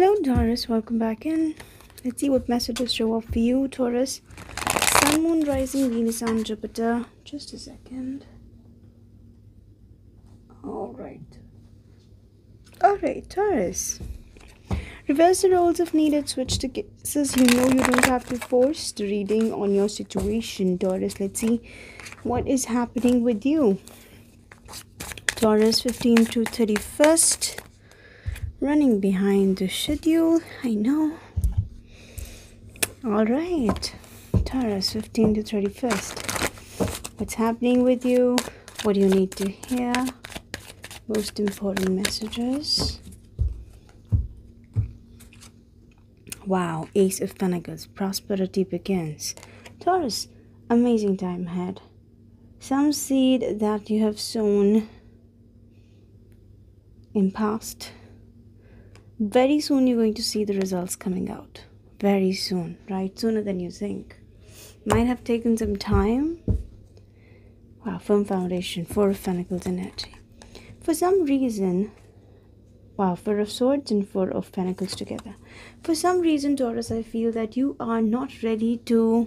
Hello Taurus, welcome back in. Let's see what messages show up for you, Taurus. Sun, Moon, Rising, Venus and Jupiter. Just a second. Alright, Taurus. Reverse the roles if needed, switch the cases. You know you don't have to force the reading on your situation, Taurus. Let's see what is happening with you. Taurus 15 to 31st. Running behind the schedule, I know. Alright, Taurus 15 to 31st. What's happening with you? What do you need to hear? Most important messages. Wow, Ace of Pentacles. Prosperity begins. Taurus, amazing time ahead. Some seed that you have sown in past, very soon you're going to see the results coming out. Very soon, right? Sooner than you think. Might have taken some time. Wow, firm foundation, Four of Pentacles energy. For some reason, wow, Four of Swords and Four of Pentacles together. For some reason, Taurus, I feel that you are not ready to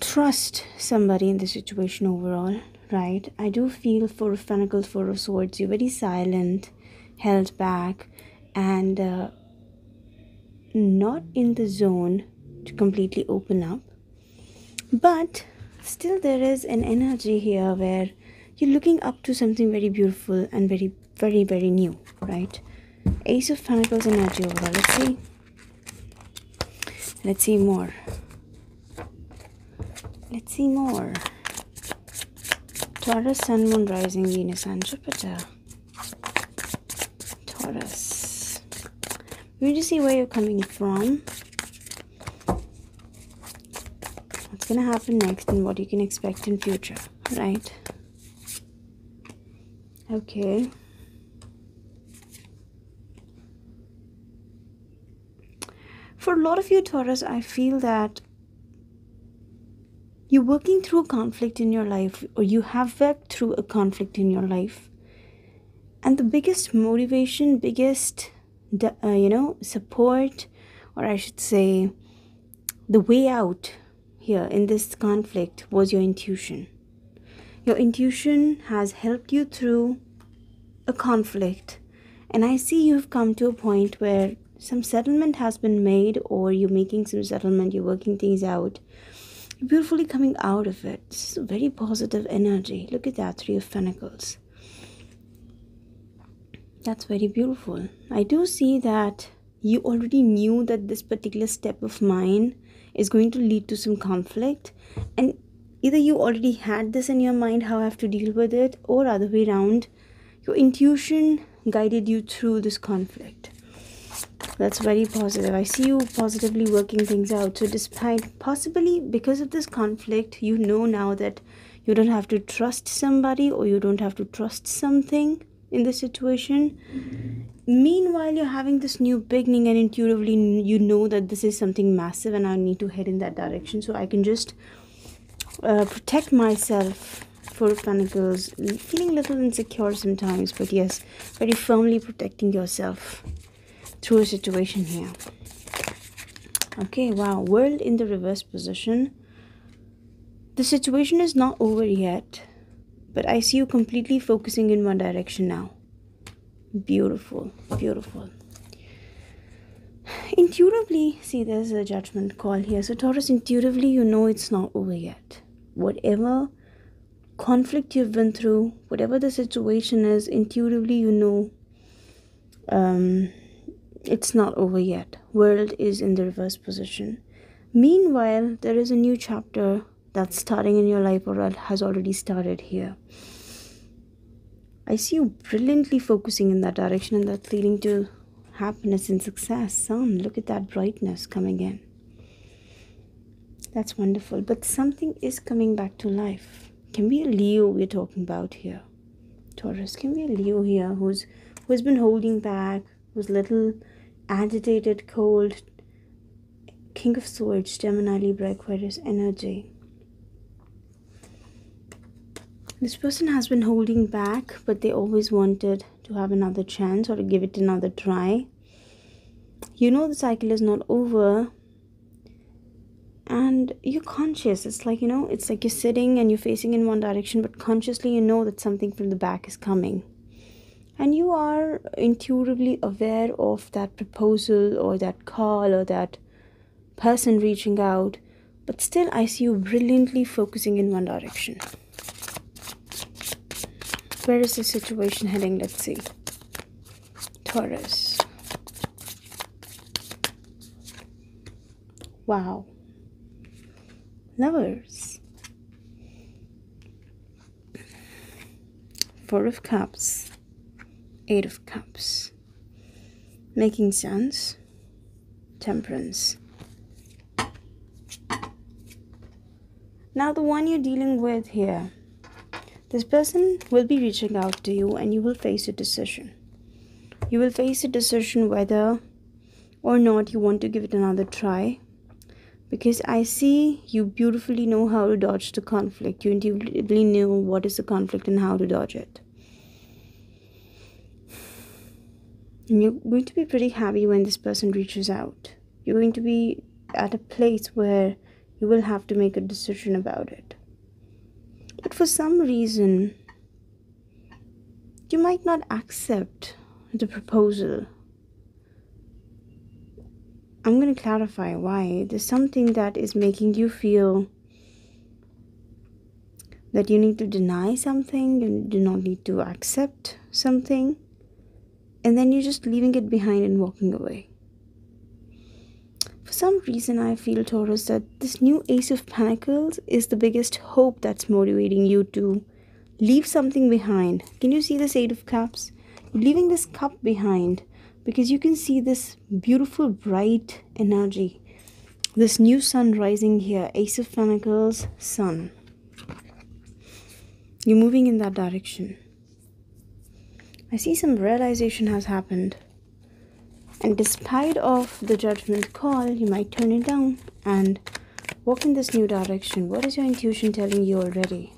trust somebody in the situation overall, right? I do feel Four of Pentacles, Four of Swords, you're very silent, held back, and not in the zone to completely open up. But still there is an energy here where you're looking up to something very beautiful and very, very, very new, right? Ace of Pentacles energy overall. Let's see more. Let's see more. Taurus, Sun, Moon, Rising, Venus and Jupiter. Taurus. We need to see where you're coming from. What's going to happen next and what you can expect in future, right? Okay. For a lot of you, Taurus, I feel that you're working through a conflict in your life, or you have worked through a conflict in your life. And the biggest motivation, biggest, support, or I should say, the way out here in this conflict was your intuition. Your intuition has helped you through a conflict. And I see you've come to a point where some settlement has been made, or you're making some settlement, you're working things out. You're beautifully coming out of it. This is a very positive energy. Look at that, Three of Pentacles. That's very beautiful. I do see that you already knew that this particular step of mine is going to lead to some conflict. And either you already had this in your mind, how I have to deal with it, or other way around, your intuition guided you through this conflict. That's very positive. I see you positively working things out. So despite, possibly because of this conflict, you know now that you don't have to trust somebody, or you don't have to trust something in this situation. Meanwhile, you're having this new beginning, and intuitively you know that this is something massive and I need to head in that direction, so I can just protect myself. Four of Pentacles, feeling a little insecure sometimes, but yes, very firmly protecting yourself through a situation here. Okay, wow, World in the reverse position. The situation is not over yet, but I see you completely focusing in one direction now. Beautiful, beautiful. Intuitively, see, there's a judgment call here. So Taurus, intuitively, you know it's not over yet. Whatever conflict you've been through, whatever the situation is, intuitively you know it's not over yet. World is in the reverse position. Meanwhile, there is a new chapter that's starting in your life, or has already started here. I see you brilliantly focusing in that direction, and that's leading to happiness and success. Sun, look at that brightness coming in. That's wonderful. But something is coming back to life. Can be a Leo we're talking about here. Taurus, can be a Leo here who's been holding back, who's a little agitated, cold. King of Swords, Gemini, Libra, Aquarius energy. This person has been holding back, but they always wanted to have another chance or to give it another try. You know the cycle is not over, and you're conscious. It's like, it's like you're sitting and you're facing in one direction, but consciously you know that something from the back is coming. And you are intuitively aware of that proposal or that call or that person reaching out, but still I see you brilliantly focusing in one direction. Where is the situation heading? Let's see. Taurus. Wow. Lovers. Four of Cups. Eight of Cups. Making sense. Temperance. Now the one you're dealing with here, this person will be reaching out to you and you will face a decision. You will face a decision whether or not you want to give it another try, because I see you beautifully know how to dodge the conflict. You intuitively know what is the conflict and how to dodge it. And you're going to be pretty happy when this person reaches out. You're going to be at a place where you will have to make a decision about it. But for some reason, you might not accept the proposal. I'm going to clarify why. There's something that is making you feel that you need to deny something, you do not need to accept something, and then you're just leaving it behind and walking away. For some reason, I feel, Taurus, that this new Ace of Pentacles is the biggest hope that's motivating you to leave something behind. Can you see this Eight of Cups? You're leaving this cup behind because you can see this beautiful, bright energy. This new sun rising here. Ace of Pentacles, sun. You're moving in that direction. I see some realization has happened. And despite of the judgment call, you might turn it down and walk in this new direction. What is your intuition telling you already?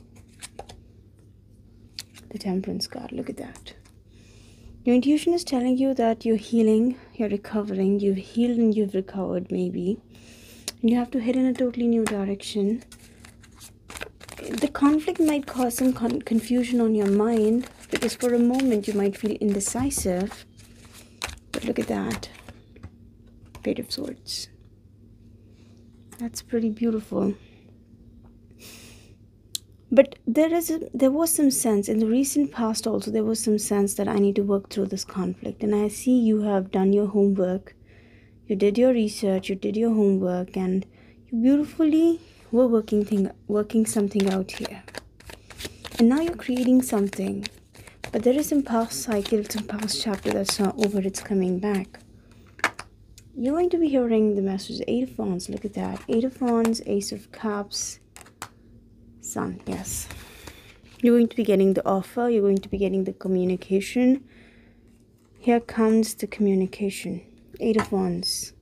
The Temperance card, look at that. Your intuition is telling you that you're healing, you're recovering, you've healed and you've recovered maybe. And you have to head in a totally new direction. The conflict might cause some confusion on your mind, because for a moment you might feel indecisive. But look at that. Page of Swords. That's pretty beautiful. But there was some sense in the recent past also. There was some sense that I need to work through this conflict. And I see you have done your homework. You did your research. You did your homework. And you beautifully were working something out here. And now you're creating something. But there is some past cycle, some past chapter that's not over. It's coming back. You're going to be hearing the message. Eight of Wands, look at that. Eight of Wands, Ace of Cups, Sun, yes. You're going to be getting the offer. You're going to be getting the communication. Here comes the communication. Eight of Wands.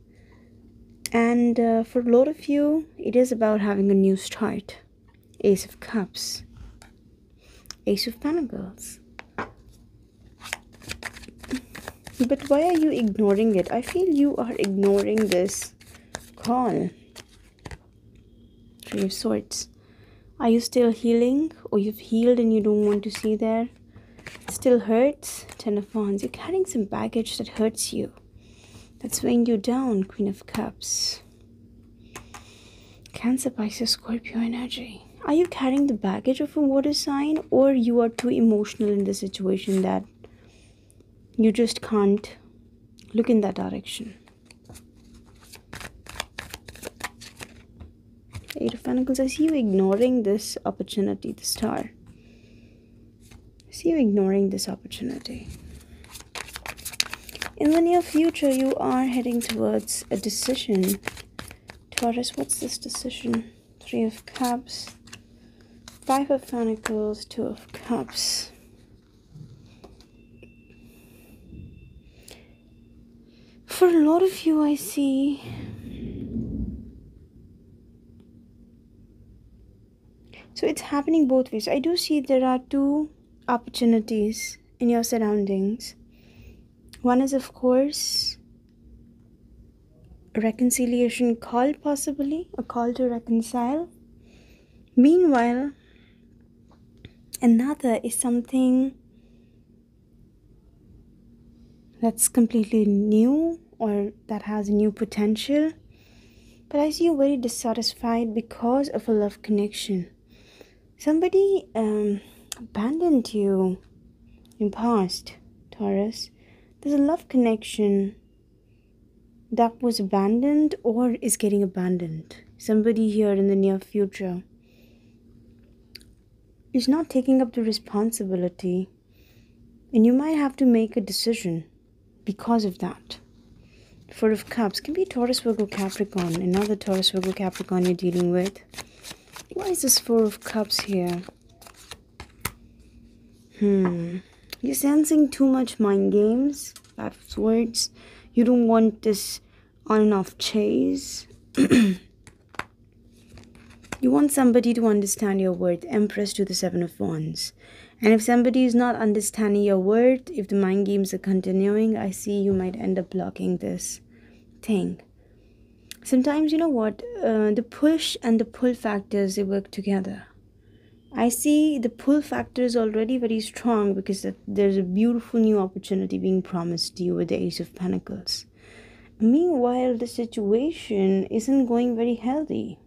And for a lot of you, it is about having a new start. Ace of Cups. Ace of Pentacles. But why are you ignoring it? I feel you are ignoring this call. Three of Swords. Are you still healing? Or you've healed and you don't want to see there? It still hurts? Ten of Wands. You're carrying some baggage that hurts you. That's weighing you down. Queen of Cups. Cancer, Pisces, Scorpio energy. Are you carrying the baggage of a water sign? Or you are too emotional in the situation that you just can't look in that direction? Eight of Pentacles. I see you ignoring this opportunity, the Star. I see you ignoring this opportunity. In the near future, you are heading towards a decision. Taurus, what's this decision? Three of Cups. Five of Pentacles. Two of Cups. For a lot of you, I see so it's happening both ways. I do see there are two opportunities in your surroundings. One is, of course, a reconciliation call, possibly a call to reconcile. Meanwhile, another is something that's completely new or that has a new potential. But I see you very dissatisfied because of a love connection. Somebody abandoned you in past, Taurus. There's a love connection that was abandoned or is getting abandoned. Somebody here in the near future is not taking up the responsibility, and you might have to make a decision because of that. Four of Cups can be Taurus, Virgo, Capricorn. Another Taurus, Virgo, Capricorn you're dealing with. Why is this Four of Cups here? You're sensing too much mind games. Five of Swords. You don't want this on and off chase. You want somebody to understand your worth. Empress to the Seven of Wands. And if somebody is not understanding your worth, if the mind games are continuing, I see you might end up blocking this thing. Sometimes, you know what, the push and the pull factors, they work together. I see the pull factor is already very strong because there's a beautiful new opportunity being promised to you with the Ace of Pentacles. Meanwhile, the situation isn't going very healthy.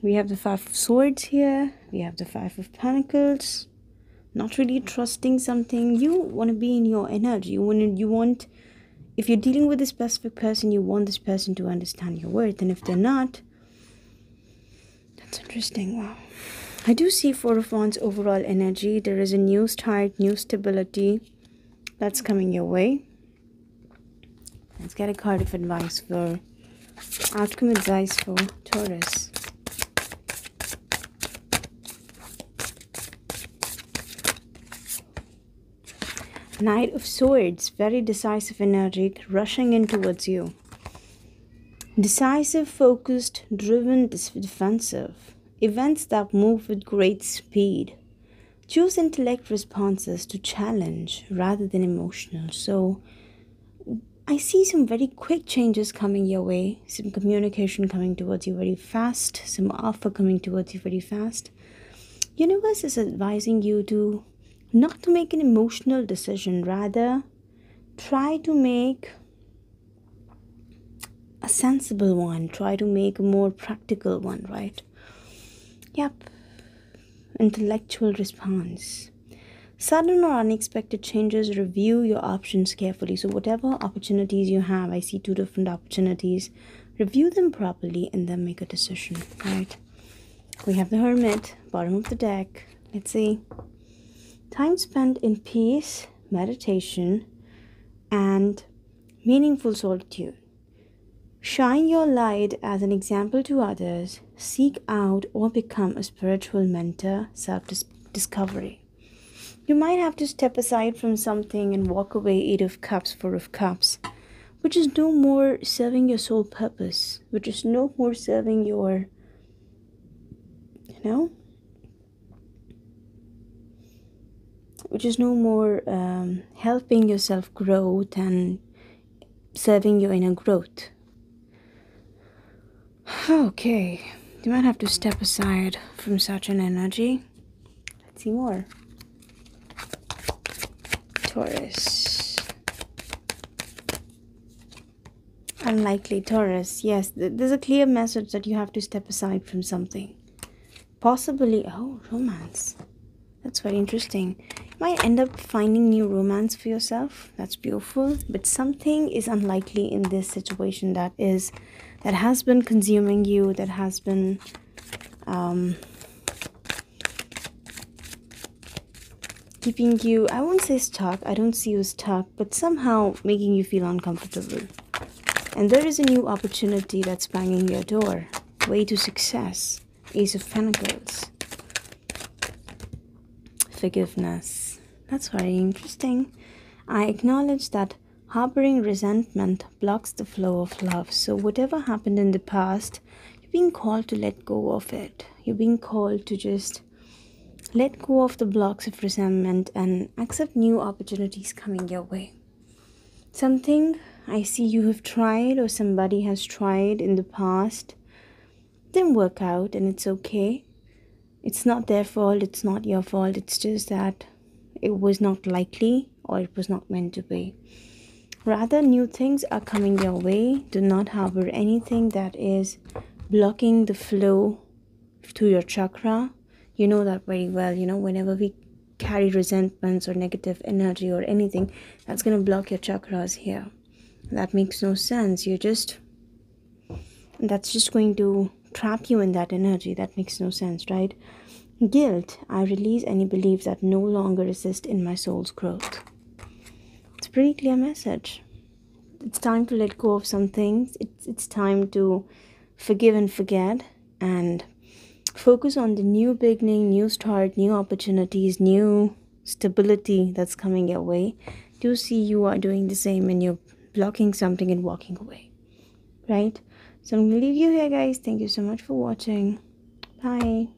We have the Five of Swords here. We have the Five of Pentacles. Not really trusting something. You want to be in your energy. You want, if you're dealing with a specific person, you want this person to understand your worth. And if they're not, that's interesting. Wow. I do see Four of Wands overall energy. There is a new start, new stability that's coming your way. Let's get a card of advice for outcome advice for Taurus. Knight of Swords, very decisive energy, rushing in towards you. Decisive, focused, driven, defensive. Events that move with great speed. Choose intellect responses to challenge rather than emotional. So I see some very quick changes coming your way. Some communication coming towards you very fast. Some offer coming towards you very fast. Universe is advising you to not to make an emotional decision, rather try to make a sensible one, try to make a more practical one, right? Yep. Intellectual response. Sudden or unexpected changes, review your options carefully. So whatever opportunities you have, I see two different opportunities, review them properly and then make a decision, right? We have the Hermit, bottom of the deck. Let's see. Time spent in peace, meditation, and meaningful solitude. Shine your light as an example to others. Seek out or become a spiritual mentor, self-discovery. You might have to step aside from something and walk away. Eight of Cups, Four of Cups, which is no more serving your soul purpose, which is no more serving your, which is no more helping yourself growth and serving your inner growth. Okay, you might have to step aside from such an energy. Let's see more. Taurus. Unlikely, Taurus. Yes, there's a clear message that you have to step aside from something. Possibly, romance. That's very interesting. You might end up finding new romance for yourself. That's beautiful. But something is unlikely in this situation that has been consuming you, that has been keeping you, I won't say stuck, I don't see you stuck, but somehow making you feel uncomfortable. And there is a new opportunity that's banging your door. Way to success. Ace of Pentacles. Forgiveness. That's very interesting. I acknowledge that harboring resentment blocks the flow of love. So whatever happened in the past, you're being called to let go of it. You're being called to just Let go of the blocks of resentment and accept new opportunities coming your way. Something I see you have tried or somebody has tried in the past didn't work out, and it's okay. It's not their fault, it's not your fault, it's just that it was not likely or it was not meant to be. Rather, new things are coming your way. Do not harbor anything that is blocking the flow to your chakra. You know that very well. Whenever we carry resentments or negative energy or anything, that's going to block your chakras here. That makes no sense. That's just going to trap you in that energy. That makes no sense, right? Guilt. I release any beliefs that no longer assist in my soul's growth. It's a pretty clear message. It's time to let go of some things. It's time to forgive and forget and focus on the new beginning, new start, new opportunities, new stability that's coming your way. Do see you are doing the same and you're blocking something and walking away, right? So I'm going to leave you here, guys. Thank you so much for watching. Bye.